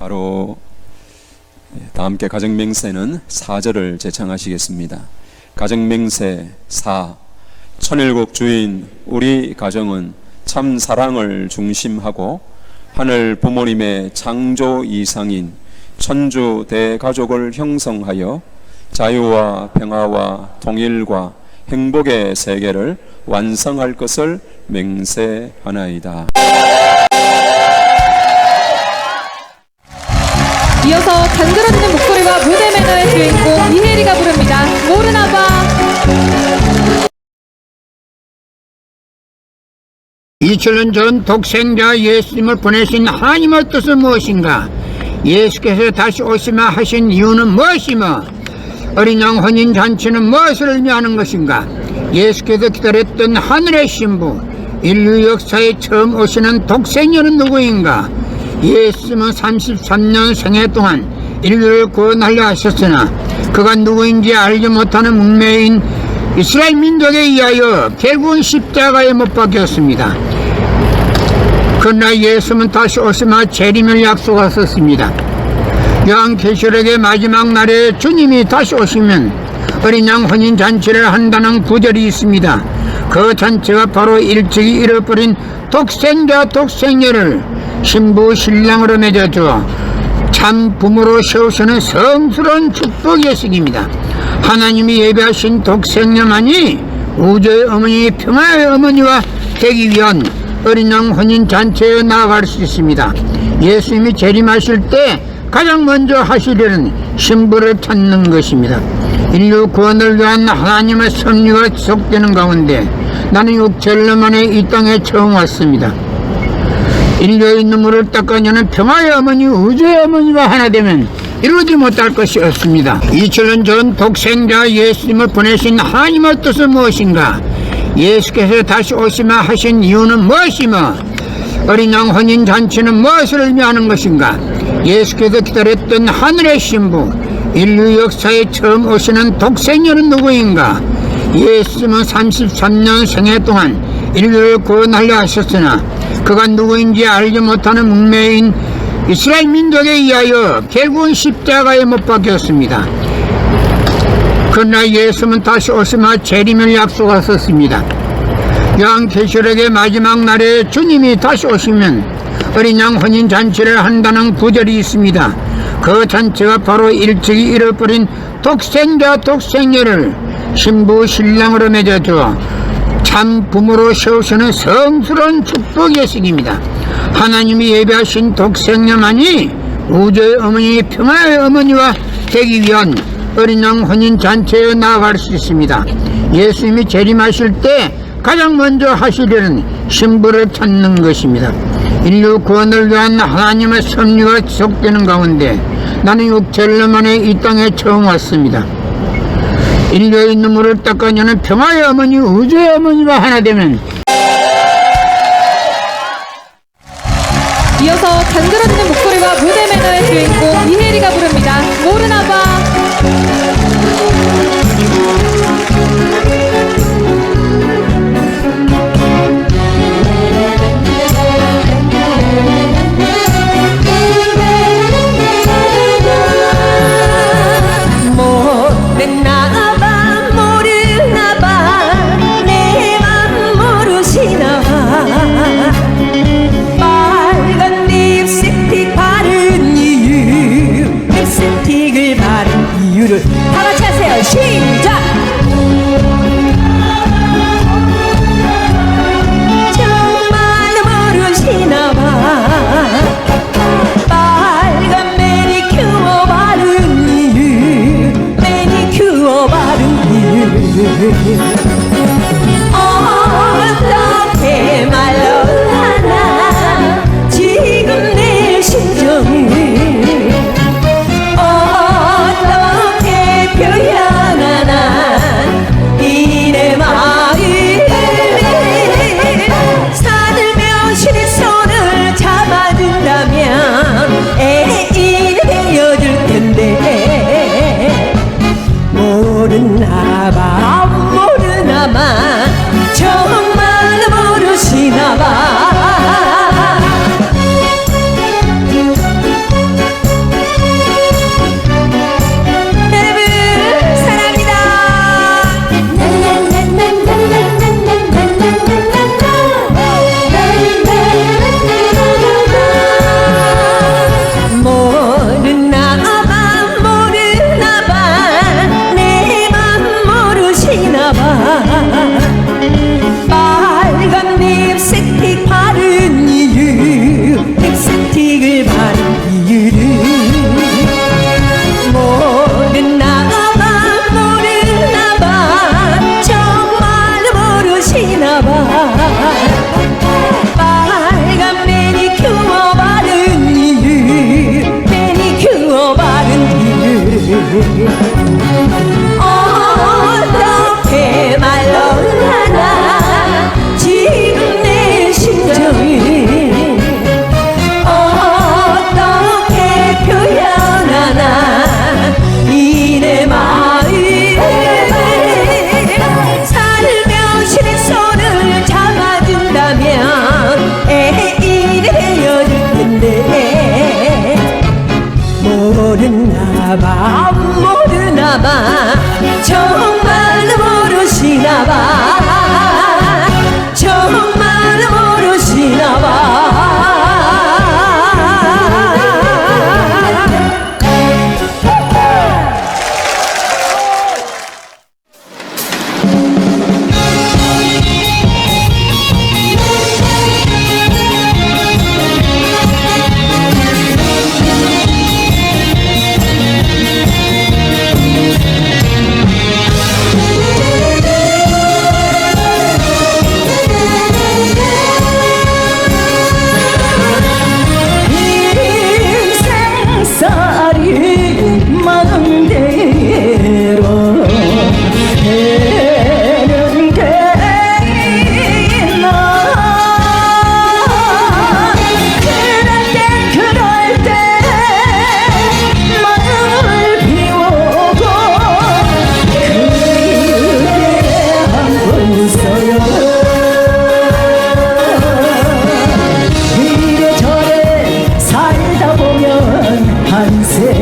바로 다 함께 가정맹세는 4절을 제창하시겠습니다. 가정맹세 4. 천일국 주인 우리 가정은 참 사랑을 중심하고 하늘 부모님의 창조 이상인 천주 대가족을 형성하여 자유와 평화와 통일과 행복의 세계를 완성할 것을 맹세하나이다. 이어서 간드러지는 목소리와 무대 매너의 주인공 이혜리가 부릅니다. 모르나봐. 2000년 전 독생자 예수님을 보내신 하나님의 뜻은 무엇인가? 예수께서 다시 오시마 하신 이유는 무엇이며 어린 양 혼인잔치는 무엇을 의미하는 것인가? 예수께서 기다렸던 하늘의 신부, 인류 역사에 처음 오시는 독생녀는 누구인가? 예수님은 33년 생애 동안 인류를 구원하려 하셨으나 그가 누구인지 알지 못하는 문명인 이스라엘 민족에 의하여 결국은 십자가에 못 박혔습니다. 그러나 예수님은 다시 오시마 재림을 약속하셨습니다. 요한계시록의 마지막 날에 주님이 다시 오시면 어린 양 혼인잔치를 한다는 구절이 있습니다. 그 잔치가 바로 일찍이 잃어버린 독생자 독생녀를 신부 신랑으로 맺어주어 참 부모로 세우시는 성스러운 축복의 예식입니다. 하나님이 예배하신 독생녀만이 우주의 어머니 평화의 어머니와 되기 위한 어린 양 혼인잔치에 나아갈 수 있습니다. 예수님이 재림하실 때 가장 먼저 하실 일은 신부를 찾는 것입니다. 인류 구원을 위한 하나님의 섭리가 지속되는 가운데 나는 6천년 만에 이 땅에 처음 왔습니다. 인류의 눈물을 닦아내는 평화의 어머니 우주의 어머니와 하나 되면 이루지 못할 것이 없습니다. 2000년 전 독생자 예수님을 보내신 하나님의 뜻은 무엇인가? 예수께서 다시 오시마 하신 이유는 무엇이며 어린 양 혼인잔치는 무엇을 의미하는 것인가? 예수께서 기다렸던 하늘의 신부, 인류 역사에 처음 오시는 독생녀는 누구인가? 예수님은 33년 생애 동안 인류를 구원하려 하셨으나 그가 누구인지 알지 못하는 문명인 이스라엘 민족에 의하여 결국은 십자가에 못 박혔습니다. 그러나 예수님은 다시 오시마 재림을 약속하셨습니다. 요한계시록의 마지막 날에 주님이 다시 오시면 어린 양 혼인잔치를 한다는 구절이 있습니다. 그 잔치가 바로 일찍이 잃어버린 독생자 독생녀를 신부 신랑으로 맺어주어 참 부모로 세우시는 성스러운 축복 예식입니다. 하나님이 예배하신 독생녀만이 우주의 어머니 평화의 어머니와 되기 위한 어린 양 혼인잔치에 나아갈 수 있습니다. 예수님이 재림하실 때 가장 먼저 하실 일은 신부를 찾는 것입니다. 인류 구원을 위한 하나님의 섭리가 지속되는 가운데 나는 6천년 만에 이 땅에 처음 왔습니다. 인류의 눈물을 닦아내는 평화의 어머니 우주의 어머니와 하나 되면 이어서 간드러지는 목소리와 무대 매너의 주인공 이혜리가 부릅니다. 모르나봐. 다 같이 하세요. 시작! 정말 모르시나봐. 빨간 매니큐어 바른 이유, 매니큐어 바른 이유. 어떻게 말로 하나 지금 내 심정을 표현하나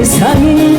세상이